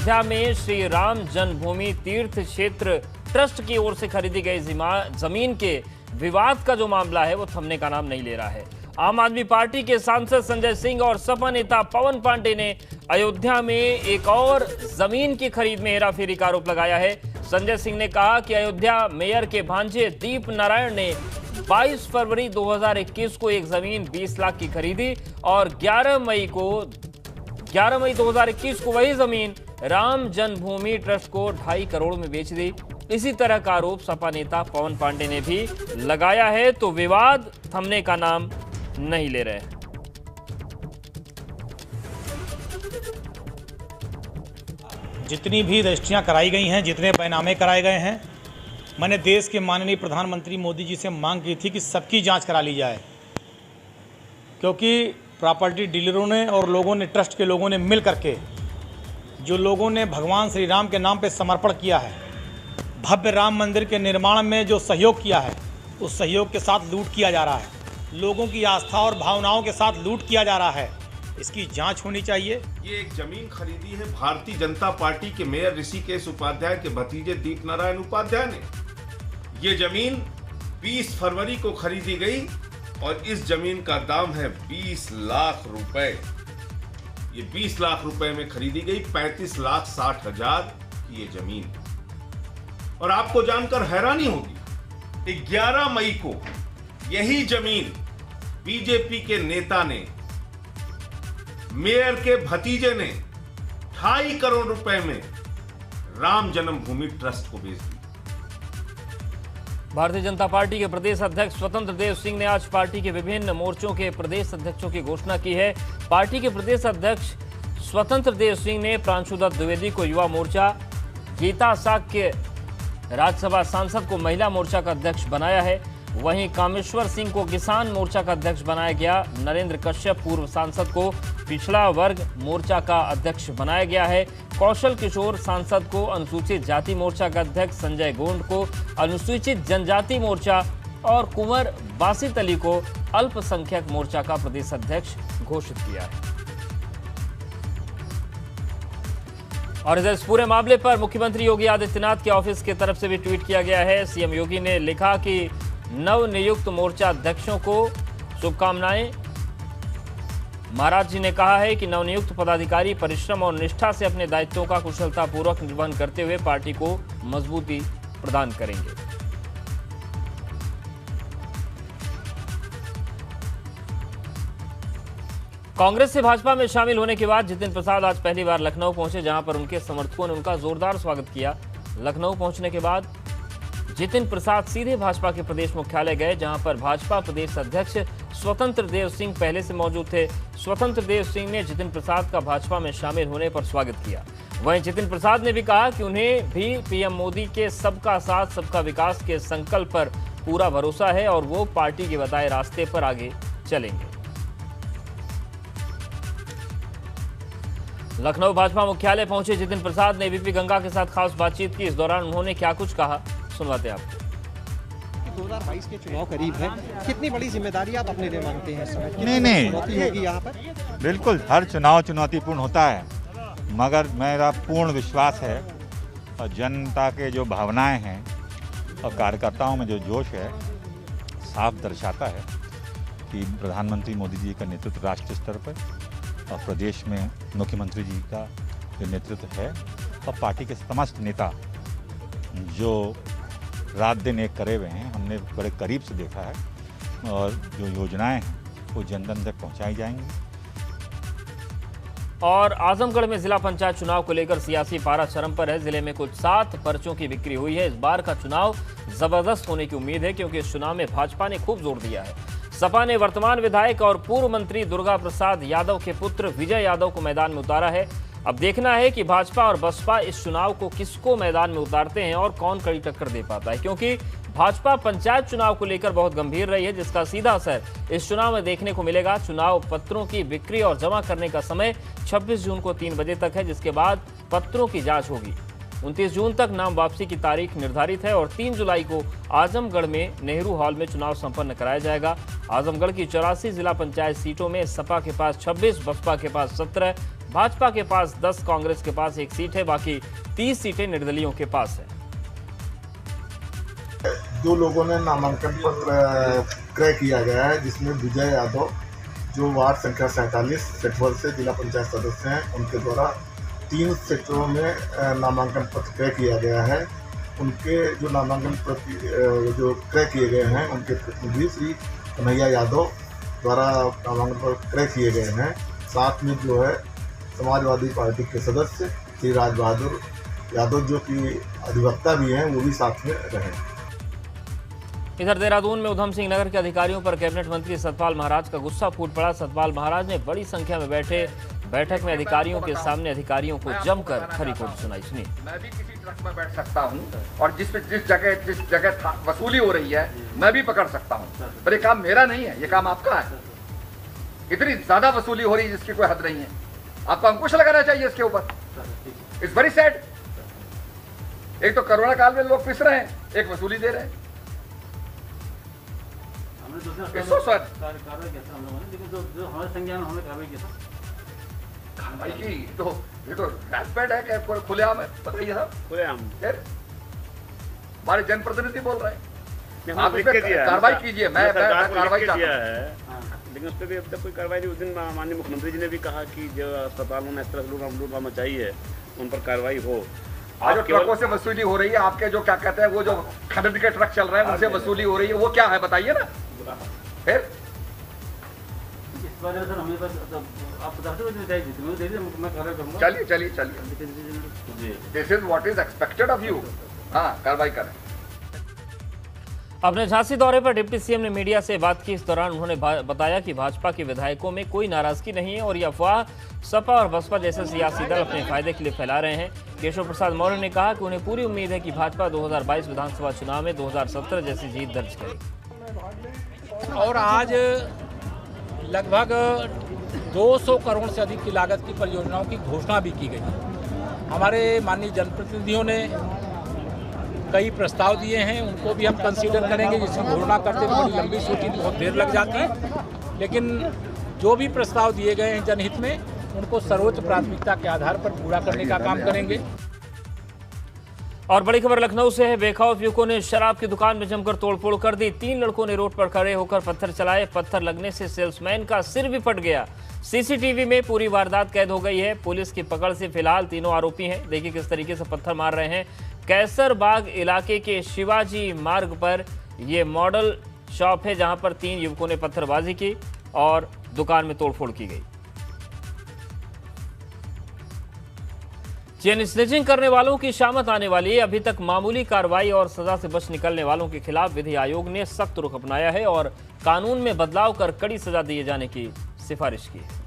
अयोध्या में श्री राम जन्मभूमि तीर्थ क्षेत्र ट्रस्ट की ओर से खरीदी गई जमीन के विवाद का जो मामला है वो थमने का नाम नहीं ले रहा है। आम आदमी पार्टी के सांसद संजय सिंह और सपा नेता पवन पांडे ने अयोध्या में एक और जमीन की खरीद में हेराफेरी का आरोप लगाया है। संजय सिंह ने कहा कि अयोध्या मेयर के भांजे दीप नारायण ने 22 फरवरी 2021 को एक जमीन 20 लाख की खरीदी और 11 मई 2021 को वही जमीन राम जन्मभूमि ट्रस्ट को 2.5 करोड़ में बेच दी। इसी तरह का आरोप सपा नेता पवन पांडे ने भी लगाया है, तो विवाद थमने का नाम नहीं ले रहे हैं। जितनी भी रजिस्ट्रियां कराई गई हैं, जितने बैनामे कराए गए हैं, मैंने देश के माननीय प्रधानमंत्री मोदी जी से मांग की थी कि सबकी जांच करा ली जाए, क्योंकि प्रॉपर्टी डीलरों ने और लोगों ने, ट्रस्ट के लोगों ने मिल करके, जो लोगों ने भगवान श्री राम के नाम पे समर्पण किया है, भव्य राम मंदिर के निर्माण में जो सहयोग किया है, उस सहयोग के साथ लूट किया जा रहा है। लोगों की आस्था और भावनाओं के साथ लूट किया जा रहा है। इसकी जांच होनी चाहिए। ये एक जमीन खरीदी है भारतीय जनता पार्टी के मेयर ऋषिकेश उपाध्याय के भतीजे दीप नारायण उपाध्याय ने। ये जमीन 20 फरवरी को खरीदी गई और इस जमीन का दाम है 20 लाख रुपए। ये 20 लाख रुपए में खरीदी गई 35,60,000 की ये जमीन। और आपको जानकर हैरानी होगी, 11 मई को यही जमीन बीजेपी के नेता ने, मेयर के भतीजे ने 2.5 करोड़ रुपए में राम जन्मभूमि ट्रस्ट को बेच दी। भारतीय जनता पार्टी के प्रदेश अध्यक्ष स्वतंत्र देव सिंह ने आज पार्टी के विभिन्न मोर्चों के प्रदेश अध्यक्षों की घोषणा की है। पार्टी के प्रदेश अध्यक्ष स्वतंत्र देव सिंह ने प्रांशु दत्त द्विवेदी को युवा मोर्चा, गीता साक्य राज्यसभा सांसद को महिला मोर्चा का अध्यक्ष बनाया है। वहीं कामेश्वर सिंह को किसान मोर्चा का अध्यक्ष बनाया गया। नरेंद्र कश्यप पूर्व सांसद को पिछड़ा वर्ग मोर्चा का अध्यक्ष बनाया गया है। कौशल किशोर सांसद को अनुसूचित जाति मोर्चा का अध्यक्ष, संजय गोंड को अनुसूचित जनजाति मोर्चा और कुंवर बासित अली को अल्पसंख्यक मोर्चा का प्रदेश अध्यक्ष घोषित किया है। और इस पूरे मामले पर मुख्यमंत्री योगी आदित्यनाथ के ऑफिस की तरफ से भी ट्वीट किया गया है। सीएम योगी ने लिखा कि नवनियुक्त मोर्चा अध्यक्षों को शुभकामनाएं। महाराज जी ने कहा है कि नवनियुक्त पदाधिकारी परिश्रम और निष्ठा से अपने दायित्वों का कुशलतापूर्वक निर्वहन करते हुए पार्टी को मजबूती प्रदान करेंगे। कांग्रेस से भाजपा में शामिल होने के बाद जितिन प्रसाद आज पहली बार लखनऊ पहुंचे, जहां पर उनके समर्थकों ने उनका जोरदार स्वागत किया। लखनऊ पहुंचने के बाद जितिन प्रसाद सीधे भाजपा के प्रदेश मुख्यालय गए, जहां पर भाजपा प्रदेश अध्यक्ष स्वतंत्र देव सिंह पहले से मौजूद थे। स्वतंत्र देव सिंह ने जितिन प्रसाद का भाजपा में शामिल होने पर स्वागत किया। वहीं जितिन प्रसाद ने भी कहा कि उन्हें भी पीएम मोदी के सबका साथ सबका विकास के संकल्प पर पूरा भरोसा है और वो पार्टी के बताए रास्ते पर आगे चलेंगे। लखनऊ भाजपा मुख्यालय पहुंचे जितिन प्रसाद ने वीपी गंगा के साथ खास बातचीत की। इस दौरान उन्होंने क्या कुछ कहा, सुनवाते हैं आपको। 2022 के चुनाव करीब है, कितनी बड़ी जिम्मेदारी आप अपने लिए मानते हैं इस समय? नहीं होगी यहाँ पर? बिल्कुल, हर चुनाव चुनौतीपूर्ण होता है, मगर मेरा पूर्ण विश्वास है और जनता के जो भावनाएं हैं और कार्यकर्ताओं में जो जोश है साफ दर्शाता है कि प्रधानमंत्री मोदी जी का नेतृत्व राष्ट्रीय स्तर पर और प्रदेश में मुख्यमंत्री जी का जो नेतृत्व है और पार्टी के समस्त नेता जो रात दिन एक करे हुए हैं, हमने बड़े करीब से देखा है और जो योजनाएं हैं वो जन जन तक पहुंचाई जाएंगी। और आजमगढ़ में जिला पंचायत चुनाव को लेकर सियासी पारा चरम पर है। जिले में कुल 7 पर्चों की बिक्री हुई है। इस बार का चुनाव जबरदस्त होने की उम्मीद है, क्योंकि इस चुनाव में भाजपा ने खूब जोर दिया है। सपा ने वर्तमान विधायक और पूर्व मंत्री दुर्गा प्रसाद यादव के पुत्र विजय यादव को मैदान में उतारा है। अब देखना है कि भाजपा और बसपा इस चुनाव को किसको मैदान में उतारते हैं और कौन कड़ी टक्कर दे पाता है, क्योंकि भाजपा पंचायत चुनाव को लेकर बहुत गंभीर रही है, जिसका सीधा असर इस चुनाव में देखने को मिलेगा। चुनाव पत्रों की बिक्री और जमा करने का समय 26 जून को 3 बजे तक है, जिसके बाद पत्रों की जांच होगी। 29 जून तक नाम वापसी की तारीख निर्धारित है और 3 जुलाई को आजमगढ़ में नेहरू हॉल में चुनाव संपन्न कराया जाएगा। आजमगढ़ की 84 जिला पंचायत सीटों में सपा के पास 26, बसपा के पास 17, भाजपा के पास 10, कांग्रेस के पास 1 सीट है, बाकी 30 सीटें निर्दलीयों के पास है। 2 लोगों ने नामांकन पत्र क्रय किया गया है, जिसमें विजय यादव जो वार्ड संख्या 47 सेक्टर से जिला पंचायत सदस्य हैं, उनके द्वारा 3 सेक्टरों में नामांकन पत्र क्रय किया गया है। उनके जो नामांकन पत्र जो क्रय किए गए हैं, उनके प्रतिनिधि श्री कन्हैया यादव द्वारा नामांकन पत्र क्रय किए गए हैं। साथ में जो है समाजवादी पार्टी के सदस्य श्री राज बहादुर यादव जो कि अधिवक्ता भी हैं, वो भी साथ में रहे। इधर देहरादून में उधम सिंह नगर के अधिकारियों पर कैबिनेट मंत्री सतपाल महाराज का गुस्सा फूट पड़ा। सतपाल महाराज ने बड़ी संख्या में बैठक में अधिकारियों के सामने अधिकारियों को जमकर खरी खोट सुनाई। सुनिए। मैं भी किसी ट्रक में बैठ सकता हूं और जिस जगह वसूली हो रही है मैं भी पकड़ सकता हूं, पर ये काम मेरा नहीं है, ये काम आपका है। इतनी ज्यादा वसूली हो रही है जिसकी कोई हद नहीं है, आपको अंकुश लगाना चाहिए इसके ऊपर। It's very sad. एक तो कोरोना काल में लोग पिस रहे हैं, एक वसूली दे रहे हैं। कार्रवाई की तो ये तो रैंपेड है क्या? खुलेआम है, बताइए साहब। खुलेआम हमारे जनप्रतिनिधि बोल रहे हैं, आप इस पे कार्रवाई कीजिए। मैं कार्रवाई चाहता हूं, लेकिन उस पर भी अब तक कोई कार्रवाई नहीं। उस दिन माननीय मुख्यमंत्री जी ने भी कहा कि जो अस्पतालों में इस तरह लूट मचाई है उन पर कार्रवाई हो। आज जो ट्रकों से वसूली हो रही है, आपके जो क्या कहते हैं वो जो खनन के ट्रक चल रहे हैं उनसे वसूली हो रही है, वो क्या है बताइए ना। फिर चलिए this is what is expected of you. हाँ, कार्रवाई करें। अपने झांसी दौरे पर डिप्टी सीएम ने मीडिया से बात की। इस दौरान उन्होंने बताया कि भाजपा के विधायकों में कोई नाराजगी नहीं है और ये अफवाह सपा और बसपा जैसे सियासी दल अपने फायदे के लिए फैला रहे हैं। केशव प्रसाद मौर्य ने कहा कि उन्हें पूरी उम्मीद है कि भाजपा 2022 विधानसभा चुनाव में 2017 जैसी जीत दर्ज करेगी। और आज लगभग 200 करोड़ से अधिक की लागत की परियोजनाओं की घोषणा भी की गई। हमारे माननीय जनप्रतिनिधियों ने कई प्रस्ताव दिए हैं, उनको भी हम कंसीडर करेंगे। जिसकी घोषणा करते हुए बड़ी लंबी सूची बहुत देर लग जाती है, लेकिन जो भी प्रस्ताव दिए गए हैं जनहित में, उनको सर्वोच्च प्राथमिकता के आधार पर पूरा करने का काम करेंगे। और बड़ी खबर लखनऊ से है। बेखौफ युवकों ने शराब की दुकान में जमकर तोड़फोड़ कर दी। 3 लड़कों ने रोड पर खड़े होकर पत्थर चलाए। पत्थर लगने से सेल्समैन का सिर भी फट गया। सीसीटीवी में पूरी वारदात कैद हो गई है। पुलिस की पकड़ से फिलहाल तीनों आरोपी हैं। देखिए किस तरीके से पत्थर मार रहे हैं। कैसरबाग इलाके के शिवाजी मार्ग पर यह मॉडल शॉप है, जहां पर 3 युवकों ने पत्थरबाजी की और दुकान में तोड़फोड़ की गई। चेन स्नेचिंग करने वालों की शामत आने वाली है। अभी तक मामूली कार्रवाई और सजा से बच निकलने वालों के खिलाफ विधि आयोग ने सख्त रुख अपनाया है और कानून में बदलाव कर कड़ी सजा दिए जाने की सिफारिश की है।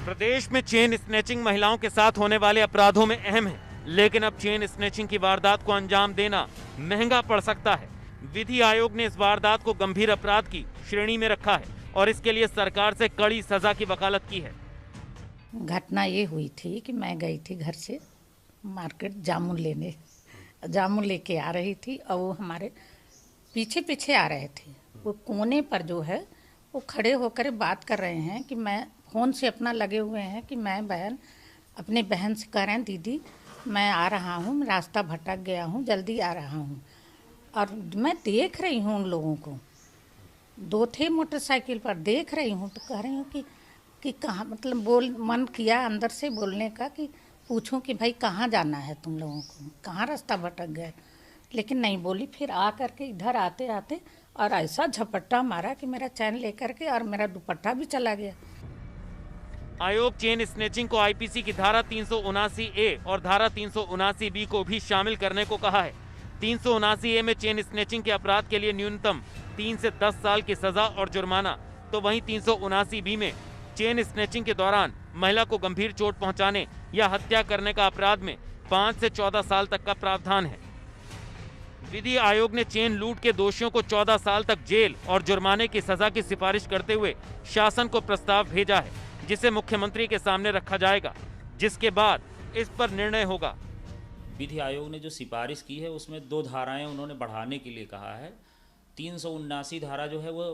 प्रदेश में चेन स्नेचिंग महिलाओं के साथ होने वाले अपराधों में अहम है, लेकिन अब चेन स्नेचिंग की वारदात को अंजाम देना महंगा पड़ सकता है। विधि आयोग ने इस वारदात को गंभीर अपराध की श्रेणी में रखा है और इसके लिए सरकार से कड़ी सजा की वकालत की है। घटना ये हुई थी कि मैं गई थी घर से मार्केट जामुन लेके आ रही थी और वो हमारे पीछे पीछे आ रहे थे। वो कोने पर जो है वो खड़े होकर बात कर रहे हैं कि मैं फ़ोन से अपना लगे हुए हैं कि मैं अपने बहन से कह रहे हैं दीदी मैं आ रहा हूँ, रास्ता भटक गया हूँ, जल्दी आ रहा हूँ। और मैं देख रही हूँ उन लोगों को, 2 थे मोटरसाइकिल पर, देख रही हूँ तो कह रही हूँ कि कहाँ, मतलब मन किया अंदर से बोलने का कि पूछूं कि भाई कहाँ जाना है तुम लोगों को, कहाँ रास्ता भटक गए, लेकिन नहीं बोली। फिर आ करके इधर आते आते और ऐसा झपट्टा मारा कि मेरा चैन लेकर के और मेरा दुपट्टा भी चला गया। आयोग चेन स्नेचिंग को आईपीसी की धारा 379A और धारा 379B को भी शामिल करने को कहा है। 379A में चेन स्नेचिंग के अपराध के लिए न्यूनतम 3 से 10 साल की सजा और जुर्माना, तो वहीं 379B में चेन स्नेचिंग के दौरान महिला को गंभीर चोट पहुंचाने या हत्या करने का अपराध में 5 से 14 साल तक का प्रावधान है। विधि आयोग ने चेन लूट के दोषियों को 14 साल तक जेल और जुर्माने की सजा की सिफारिश करते हुए शासन को प्रस्ताव भेजा है, जिसे मुख्यमंत्री के सामने रखा जाएगा, जिसके बाद इस पर निर्णय होगा। विधि आयोग ने जो सिफारिश की है उसमें 2 धाराएं उन्होंने बढ़ाने के लिए कहा है। 379 धारा जो है वो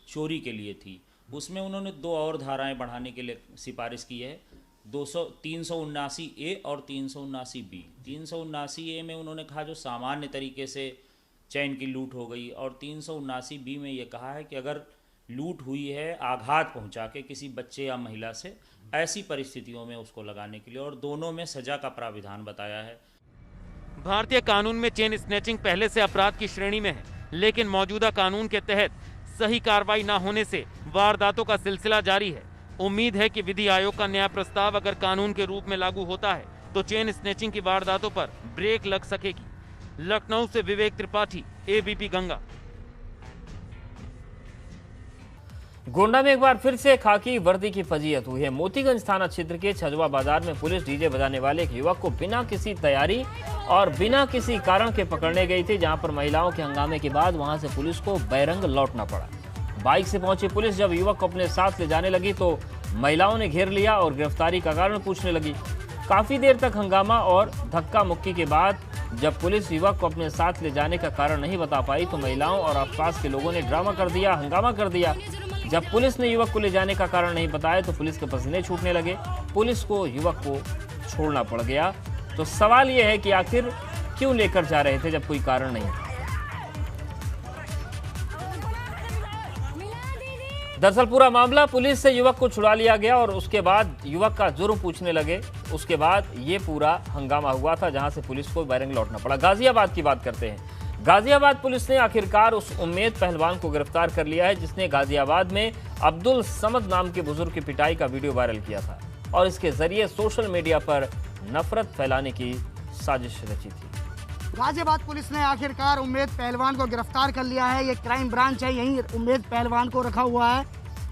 चोरी के लिए थी, उसमें उन्होंने 2 और धाराएं बढ़ाने के लिए सिफारिश की है, 379A और 379B। 379A में उन्होंने कहा जो सामान्य तरीके से चैन की लूट हो गई, और 379B में ये कहा है कि अगर लूट हुई है आघात पहुंचा के किसी बच्चे या महिला से, ऐसी परिस्थितियों में उसको लगाने के लिए, और दोनों में सजा का प्राविधान बताया है। भारतीय कानून में चेन स्नैचिंग पहले से अपराध की श्रेणी में है, लेकिन मौजूदा कानून के तहत सही कार्रवाई न होने से वारदातों का सिलसिला जारी है। उम्मीद है कि विधि आयोग का नया प्रस्ताव अगर कानून के रूप में लागू होता है तो चेन स्नैचिंग की वारदातों पर ब्रेक लग सकेगी। लखनऊ से विवेक त्रिपाठी, ABP गंगा। गोंडा में एक बार फिर से खाकी वर्दी की फजीयत हुई है। मोतीगंज थाना क्षेत्र के छजवा बाजार में पुलिस डीजे बजाने वाले एक युवक को बिना किसी तैयारी और बिना किसी कारण के पकड़ने गई थी, जहां पर महिलाओं के हंगामे के बाद वहां से पुलिस को बैरंग लौटना पड़ा। बाइक से पहुंची पुलिस जब युवक को अपने साथ ले जाने लगी तो महिलाओं ने घेर लिया और गिरफ्तारी का कारण पूछने लगी। काफी देर तक हंगामा और धक्का मुक्की के बाद जब पुलिस युवक को अपने साथ ले जाने का कारण नहीं बता पाई तो महिलाओं और आसपास के लोगों ने ड्रामा कर दिया, हंगामा कर दिया। जब पुलिस ने युवक को ले जाने का कारण नहीं बताया तो पुलिस के पसीने छूटने लगे, पुलिस को युवक को छोड़ना पड़ गया। तो सवाल यह है कि आखिर क्यों लेकर जा रहे थे जब कोई कारण नहीं था। दरअसल पूरा मामला पुलिस से युवक को छुड़ा लिया गया और उसके बाद युवक का जुर्म पूछने लगे। उसके बाद ये पूरा हंगामा हुआ था जहां से पुलिस को बैरंग लौटना पड़ा। गाजियाबाद की बात करते हैं। गाजियाबाद पुलिस ने आखिरकार उस उम्मेद पहलवान को गिरफ्तार कर लिया है जिसने गाजियाबाद में अब्दुल समद नाम के बुजुर्ग की पिटाई का वीडियो वायरल किया था और इसके जरिए सोशल मीडिया पर नफरत फैलाने की साजिश रची थी। गाजियाबाद पुलिस ने आखिरकार उम्मेद पहलवान को गिरफ्तार कर लिया है। ये क्राइम ब्रांच है, यहीं उम्मेद पहलवान को रखा हुआ है।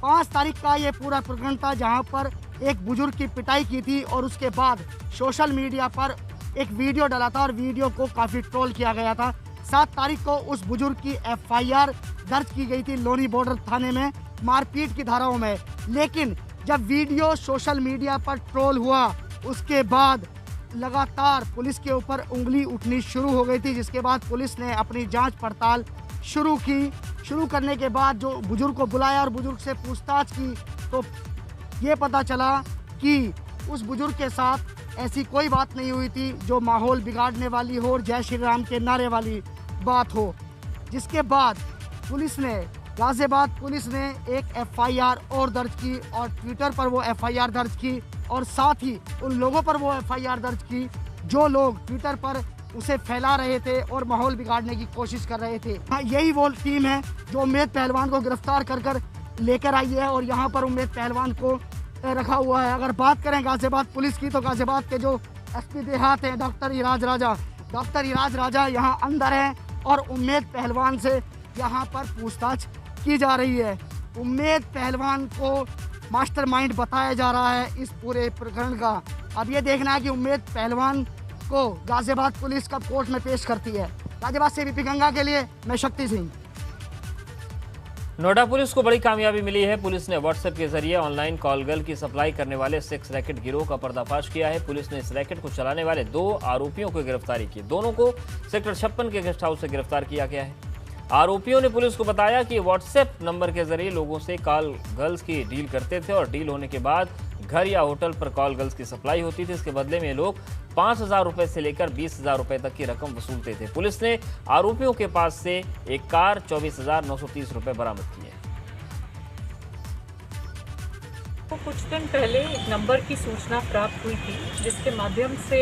5 तारीख का ये पूरा प्रकरण था जहां पर एक बुजुर्ग की पिटाई की थी और उसके बाद सोशल मीडिया पर एक वीडियो डाला था और वीडियो को काफ़ी ट्रोल किया गया था। 7 तारीख को उस बुजुर्ग की FIR दर्ज की गई थी लोनी बॉर्डर थाने में मारपीट की धाराओं में। लेकिन जब वीडियो सोशल मीडिया पर ट्रोल हुआ उसके बाद लगातार पुलिस के ऊपर उंगली उठनी शुरू हो गई थी, जिसके बाद पुलिस ने अपनी जांच पड़ताल शुरू की। शुरू करने के बाद जो बुजुर्ग को बुलाया और बुजुर्ग से पूछताछ की तो ये पता चला कि उस बुजुर्ग के साथ ऐसी कोई बात नहीं हुई थी जो माहौल बिगाड़ने वाली हो और जय श्री राम के नारे वाली बात हो। जिसके बाद गाजियाबाद पुलिस ने एक FIR और दर्ज की और ट्विटर पर वो FIR दर्ज की और साथ ही उन लोगों पर वो FIR दर्ज की जो लोग ट्विटर पर उसे फैला रहे थे और माहौल बिगाड़ने की कोशिश कर रहे थे। हाँ, यही वो टीम है जो उम्मेद पहलवान को गिरफ्तार कर लेकर आई है और यहाँ पर उम्मेद पहलवान को रखा हुआ है। अगर बात करें गाजियाबाद पुलिस की तो गाजियाबाद के जो SP देहात हैं डॉक्टर इराज राजा यहाँ अंदर हैं और उम्मेद पहलवान से यहाँ पर पूछताछ की जा रही है। उम्मेद पहलवान को मास्टरमाइंड बताया जा रहा है इस पूरे प्रकरण का। अब ये देखना है कि उम्मेद पहलवान को गाजियाबाद पुलिस कब कोर्ट में पेश करती है। गाजियाबाद से ABP गंगा के लिए मैं शक्ति सिंह। नोएडा पुलिस को बड़ी कामयाबी मिली है। पुलिस ने व्हाट्सएप के जरिए ऑनलाइन कॉल गर्ल की सप्लाई करने वाले सेक्स रैकेट गिरोह का पर्दाफाश किया है। पुलिस ने इस रैकेट को चलाने वाले 2 आरोपियों को गिरफ्तारी की। दोनों को सेक्टर 56 के गेस्ट हाउस से गिरफ्तार किया गया है। आरोपियों ने पुलिस को बताया कि व्हाट्सएप नंबर के जरिए लोगों से कॉल गर्ल्स की डील करते थे और डील होने के बाद घर या होटल पर कॉल गर्ल्स की सप्लाई होती थी। इसके बदले में लोग 5,000 रुपए से लेकर 20,000 रुपए तक की रकम वसूलते थे। पुलिस ने आरोपियों के पास से एक कार 24,930 रुपए बरामद की है। तो कुछ दिन पहले एक नंबर की सूचना प्राप्त हुई थी जिसके माध्यम से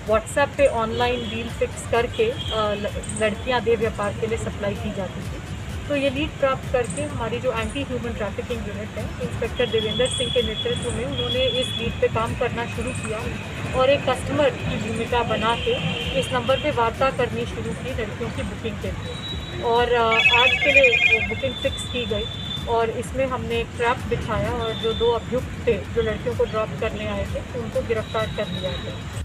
व्हाट्सएप पे ऑनलाइन डील फिक्स करके लड़कियां देह व्यापार के लिए सप्लाई की जाती थी। तो ये लीड प्राप्त करके हमारी जो एंटी ह्यूमन ट्रैफिकिंग यूनिट है इंस्पेक्टर देवेंद्र सिंह के नेतृत्व में उन्होंने इस लीड पे काम करना शुरू किया और एक कस्टमर की भूमिका बना के इस नंबर पे वार्ता करनी शुरू की लड़कियों की बुकिंग के लिए। और आज के लिए बुकिंग फिक्स की गई और इसमें हमने एक ट्रैप बिछाया और जो 2 अभियुक्त थे जो लड़कियों को ड्रॉप करने आए थे उनको गिरफ्तार कर लिया गया।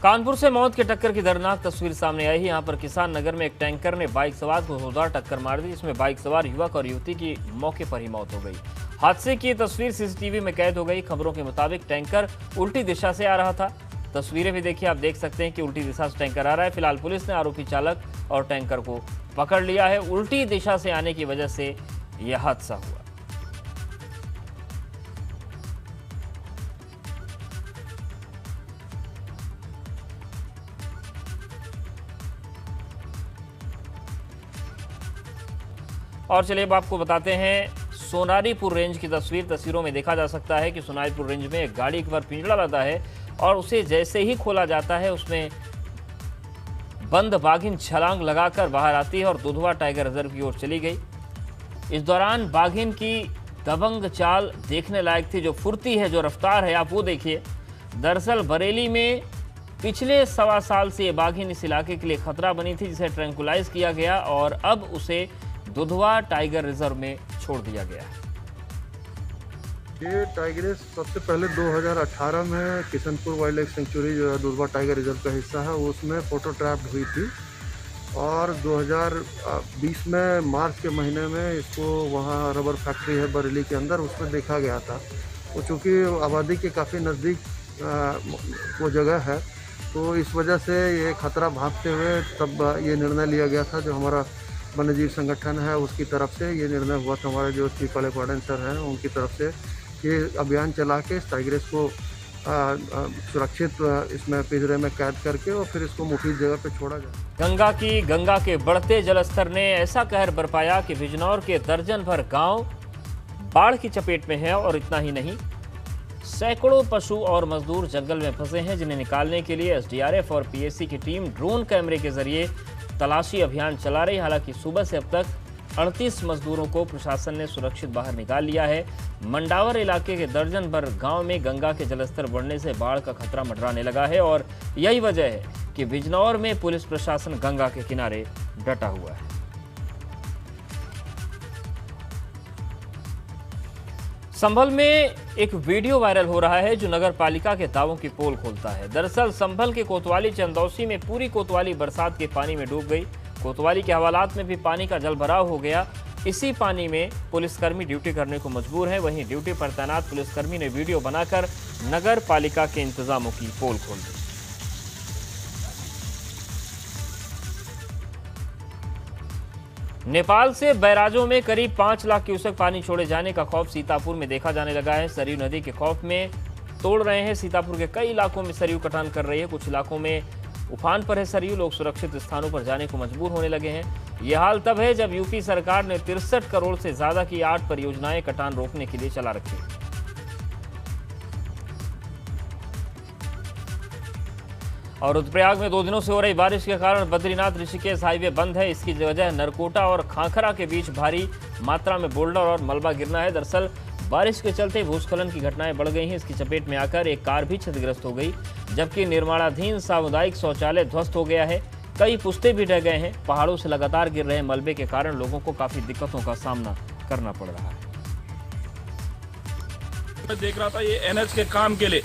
कानपुर से मौत की टक्कर की दर्दनाक तस्वीर सामने आई है। यहाँ पर किसान नगर में एक टैंकर ने बाइक सवार को जोरदार टक्कर मार दी, जिसमें बाइक सवार युवक और युवती की मौके पर ही मौत हो गई। हादसे की तस्वीर CCTV में कैद हो गई। खबरों के मुताबिक टैंकर उल्टी दिशा से आ रहा था। तस्वीरें भी देखिए, आप देख सकते हैं कि उल्टी दिशा से टैंकर आ रहा है। फिलहाल पुलिस ने आरोपी चालक और टैंकर को पकड़ लिया है। उल्टी दिशा से आने की वजह से यह हादसा हुआ। और चलिए अब आपको बताते हैं सोनारीपुर रेंज की तस्वीरों में देखा जा सकता है कि सोनारीपुर रेंज में एक गाड़ी पर पिंजड़ा लदा है और उसे जैसे ही खोला जाता है उसमें बंद बाघिन छलांग लगाकर बाहर आती है और दुधवा टाइगर रिजर्व की ओर चली गई। इस दौरान बाघिन की दबंग चाल देखने लायक थी। जो फुर्ती है, जो रफ्तार है, आप वो देखिए। दरअसल बरेली में पिछले 1.25 साल से ये बाघिन इस इलाके के लिए खतरा बनी थी, जिसे ट्रैंकुलाइज किया गया और अब उसे दुधवा टाइगर रिजर्व में छोड़ दिया गया है। ये टाइग्रेस सबसे पहले 2018 में किशनपुर वाइल्ड लाइफ सेंचुरी जो है दुधवा टाइगर रिजर्व का हिस्सा है, उसमें फोटो ट्रैप्ड हुई थी और 2020 में मार्च के महीने में इसको वहाँ रबर फैक्ट्री है बरेली के अंदर, उसमें देखा गया था। वो चूँकि आबादी के काफ़ी नज़दीक वो जगह है, तो इस वजह से ये खतरा भांपते हुए तब ये निर्णय लिया गया था। जो हमारा वन्यजीव संगठन है उसकी तरफ से ये निर्णय हुआ था, हमारे जो चीफ वाले कोऑर्डिनेटर हैं उनकी तरफ से ये अभियान चला के इस टाइग्रेस को सुरक्षित इसमें पिंजरे में कैद करके और फिर इसको मुफीद जगह पे छोड़ा जाए। गंगा के बढ़ते जलस्तर ने ऐसा कहर बरपाया कि बिजनौर के दर्जन भर गांव बाढ़ की चपेट में है और इतना ही नहीं, सैकड़ों पशु और मजदूर जंगल में फंसे हैं, जिन्हें निकालने के लिए एसडीआरएफ और पीएसी की टीम ड्रोन कैमरे के जरिए तलाशी अभियान चला रही। हालांकि सुबह से अब तक 38 मजदूरों को प्रशासन ने सुरक्षित बाहर निकाल लिया है। मंडावर इलाके के दर्जन भर गांव में गंगा के जलस्तर बढ़ने से बाढ़ का खतरा मंडराने लगा है और यही वजह है कि बिजनौर में पुलिस प्रशासन गंगा के किनारे डटा हुआ है। संभल में एक वीडियो वायरल हो रहा है जो नगर पालिका के दावों की पोल खोलता है। दरअसल संभल के कोतवाली चंदौसी में पूरी कोतवाली बरसात के पानी में डूब गई। कोतवाली के हवालात में भी पानी का जलभराव हो गया। इसी पानी में पुलिसकर्मी ड्यूटी करने को मजबूर है। वहीं ड्यूटी पर तैनात पुलिसकर्मी ने वीडियो बनाकर नगर पालिका के इंतजामों की पोल खोल दी। नेपाल से बैराजों में करीब 5 लाख क्यूसेक पानी छोड़े जाने का खौफ सीतापुर में देखा जाने लगा है। सरयू नदी के खौफ में तोड़ रहे हैं। सीतापुर के कई इलाकों में सरयू कटान कर रही है। कुछ इलाकों में उफान पर है सरयू। लोग सुरक्षित स्थानों पर जाने को मजबूर होने लगे हैं। यह हाल तब है जब यूपी सरकार ने 63 करोड़ से ज्यादा की 8 परियोजनाएं कटान रोकने के लिए चला रखी। और रुद्रप्रयाग में 2 दिनों से हो रही बारिश के कारण बद्रीनाथ ऋषिकेश हाईवे बंद है। इसकी वजह नरकोटा और खांखरा के बीच भारी मात्रा में बोल्डर और मलबा गिरना है। दरअसल बारिश के चलते भूस्खलन की घटनाएं बढ़ गई हैं। इसकी चपेट में आकर एक कार भी क्षतिग्रस्त हो गई, जबकि निर्माणाधीन सामुदायिक शौचालय ध्वस्त हो गया है। कई पुश्ते भी ढह गए हैं। पहाड़ों से लगातार गिर रहे मलबे के कारण लोगों को काफी दिक्कतों का सामना करना पड़ रहा है। मैं देख रहा था ये एनएच के काम के लिए,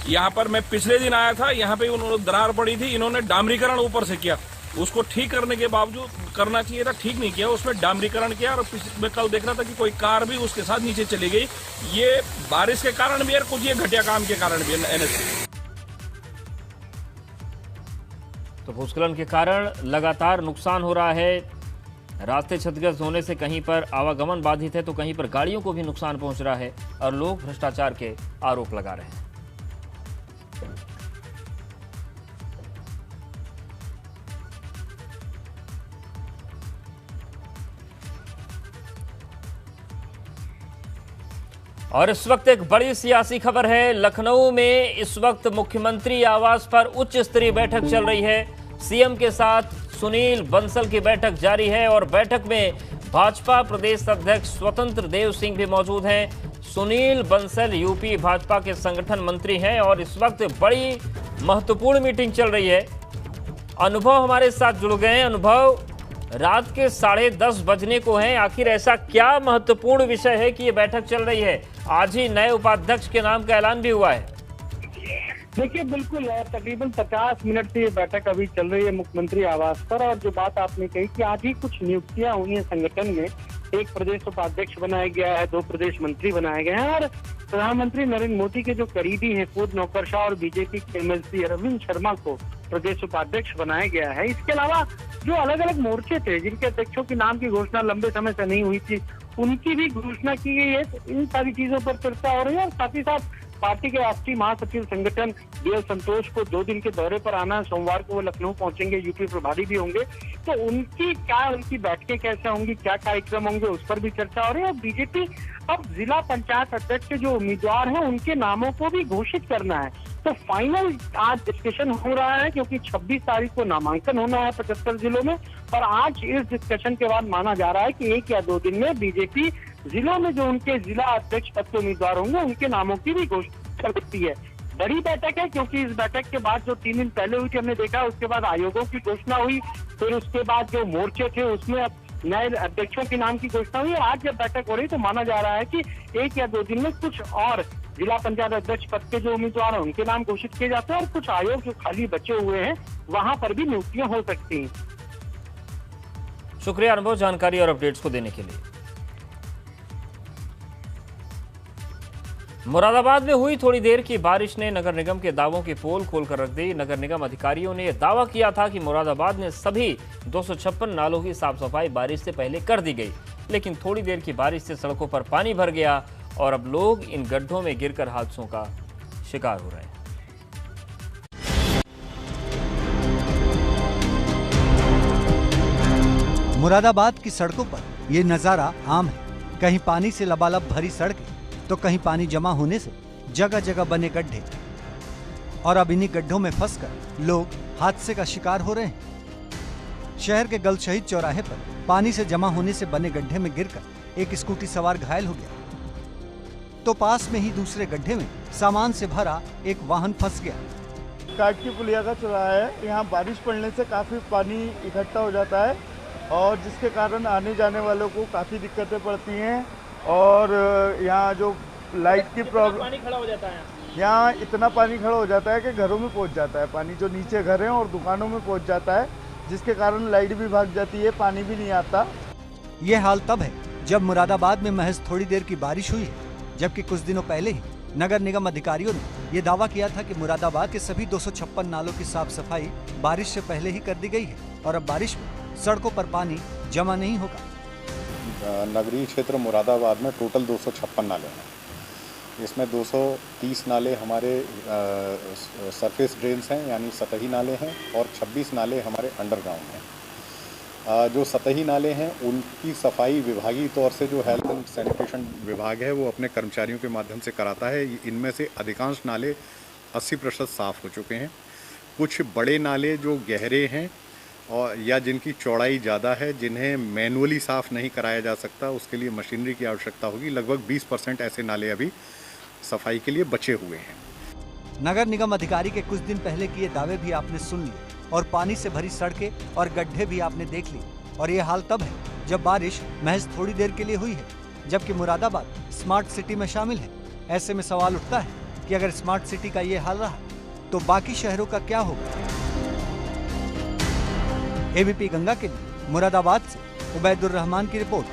यहाँ पर मैं पिछले दिन आया था, यहाँ पे उन्होंने दरार पड़ी थी, इन्होंने डामरीकरण ऊपर से किया। उसको ठीक करने के बावजूद करना चाहिए था, ठीक नहीं किया, उसमें डामरीकरण किया। और मैं कल देख रहा था कि कोई कार भी उसके साथ नीचे चली गई। ये बारिश के कारण भी और कुछ ये घटिया काम के कारण भी एनएच। तो भूस्खलन के कारण लगातार नुकसान हो रहा है। रास्ते क्षतिग्रस्त होने से कहीं पर आवागमन बाधित है तो कहीं पर गाड़ियों को भी नुकसान पहुंच रहा है और लोग भ्रष्टाचार के आरोप लगा रहे हैं। और इस वक्त एक बड़ी सियासी खबर है। लखनऊ में इस वक्त मुख्यमंत्री आवास पर उच्च स्तरीय बैठक चल रही है। सीएम के साथ सुनील बंसल की बैठक जारी है और बैठक में भाजपा प्रदेश अध्यक्ष स्वतंत्र देव सिंह भी मौजूद हैं। सुनील बंसल यूपी भाजपा के संगठन मंत्री हैं और इस वक्त बड़ी महत्वपूर्ण मीटिंग चल रही है। अनुभव हमारे साथ जुड़ गए हैं। अनुभव, रात के 10:30 बजने को हैं। आखिर ऐसा क्या महत्वपूर्ण विषय है कि ये बैठक चल रही है? आज ही नए उपाध्यक्ष के नाम का ऐलान भी हुआ है। देखिए, बिल्कुल तकरीबन 50 मिनट से ये बैठक अभी चल रही है मुख्यमंत्री आवास पर। और जो बात आपने कही कि आज ही कुछ नियुक्तियां हुई हैं संगठन में, एक प्रदेश उपाध्यक्ष बनाया गया है, 2 प्रदेश मंत्री बनाए गए हैं और प्रधानमंत्री नरेंद्र मोदी के जो करीबी हैं खुद नौकरशाह और बीजेपी के एमएलसी अरविंद शर्मा को प्रदेश उपाध्यक्ष बनाया गया है। इसके अलावा जो अलग अलग मोर्चे थे जिनके अध्यक्षों के नाम की घोषणा लंबे समय से नहीं हुई थी, उनकी भी घोषणा की गई है। इन सारी चीजों पर चर्चा हो रही है और साथ ही साथ पार्टी के राष्ट्रीय महासचिव संगठन DL संतोष को 2 दिन के दौरे पर आना है। सोमवार को वो लखनऊ पहुंचेंगे, यूपी प्रभारी भी होंगे, तो उनकी बैठकें कैसे होंगी, क्या कार्यक्रम होंगे, उस पर भी चर्चा हो रही है। और बीजेपी अब जिला पंचायत अध्यक्ष के जो उम्मीदवार हैं उनके नामों को भी घोषित करना है। तो फाइनल आज डिस्कशन हो रहा है क्योंकि 26 तारीख को नामांकन होना है 75 जिलों में, और आज इस डिस्कशन के बाद माना जा रहा है कि 1 या 2 दिन में बीजेपी जिलों में जो उनके जिला अध्यक्ष पद के उम्मीदवार होंगे उनके नामों की भी घोषणा कर सकती है। बड़ी बैठक है क्योंकि इस बैठक के बाद जो 3 दिन पहले हुई थी हमने देखा, उसके बाद आयोगों की घोषणा हुई, फिर उसके बाद जो मोर्चे थे उसमें नए अध्यक्षों के नाम की घोषणा हुई। आज जब बैठक हो रही तो माना जा रहा है कि 1 या 2 दिन में कुछ और जिला पंचायत अध्यक्ष पद के जो उम्मीदवार हैं उनके नाम घोषित किए जाते हैं और कुछ आयोग जो खाली बचे हुए हैं वहां पर भी नियुक्तियां हो सकती हैं। शुक्रिया अनुभव, जानकारी और अपडेट्स को देने के लिए। मुरादाबाद में हुई थोड़ी देर की बारिश ने नगर निगम के दावों की पोल खोलकर रख दी। नगर निगम अधिकारियों ने दावा किया था कि मुरादाबाद में सभी 256 नालों की साफ सफाई बारिश से पहले कर दी गई, लेकिन थोड़ी देर की बारिश से सड़कों पर पानी भर गया और अब लोग इन गड्ढों में गिरकर हादसों का शिकार हो रहे हैं। मुरादाबाद की सड़कों पर ये नजारा आम है। कहीं पानी से लबालब भरी सड़कें तो कहीं पानी जमा होने से जगह जगह बने गड्ढे, और अब इन्हीं गड्ढों में फंसकर लोग हादसे का शिकार हो रहे हैं। शहर के गल शहीद चौराहे पर पानी से जमा होने से बने गड्ढे में गिरकर एक स्कूटी सवार घायल हो गया, तो पास में ही दूसरे गड्ढे में सामान से भरा एक वाहन फंस गया। काट की पुलिया का चौराहा है, यहाँ बारिश पड़ने से काफी पानी इकट्ठा हो जाता है और जिसके कारण आने जाने वालों को काफी दिक्कतें पड़ती हैं। और यहाँ जो लाइट की प्रॉब्लम, पानी खड़ा हो जाता है, यहाँ इतना पानी खड़ा हो जाता है कि घरों में पहुँच जाता है पानी, जो नीचे घर हैं और दुकानों में पहुँच जाता है, जिसके कारण लाइट भी भाग जाती है, पानी भी नहीं आता। ये हाल तब है जब मुरादाबाद में महज थोड़ी देर की बारिश हुई है, जबकि कुछ दिनों पहले ही नगर निगम अधिकारियों ने ये दावा किया था कि मुरादाबाद के सभी 256 नालों की साफ सफाई बारिश से पहले ही कर दी गई है और अब बारिश में सड़कों पर पानी जमा नहीं होगा। नगरीय क्षेत्र मुरादाबाद में टोटल 256 नाले हैं। इसमें 230 नाले हमारे सरफेस ड्रेन्स हैं यानी सतही नाले हैं और 26 नाले हमारे अंडरग्राउंड हैं। जो सतही नाले हैं उनकी सफाई विभागीय तौर से जो हेल्थ एंड सैनिटेशन विभाग है वो अपने कर्मचारियों के माध्यम से कराता है। इनमें से अधिकांश नाले 80% साफ़ हो चुके हैं। कुछ बड़े नाले जो गहरे हैं और या जिनकी चौड़ाई ज़्यादा है, जिन्हें मैनुअली साफ़ नहीं कराया जा सकता, उसके लिए मशीनरी की आवश्यकता होगी। लगभग 20% ऐसे नाले अभी सफाई के लिए बचे हुए हैं। नगर निगम अधिकारी के कुछ दिन पहले किए दावे भी आपने सुन लिए और पानी से भरी सड़कें और गड्ढे भी आपने देख लिए, और ये हाल तब है जब बारिश महज थोड़ी देर के लिए हुई है, जबकि मुरादाबाद स्मार्ट सिटी में शामिल है। ऐसे में सवाल उठता है कि अगर स्मार्ट सिटी का ये हाल रहा तो बाकी शहरों का क्या होगा। एबीपी गंगा के लिए मुरादाबाद से उबैदुर रहमान की रिपोर्ट।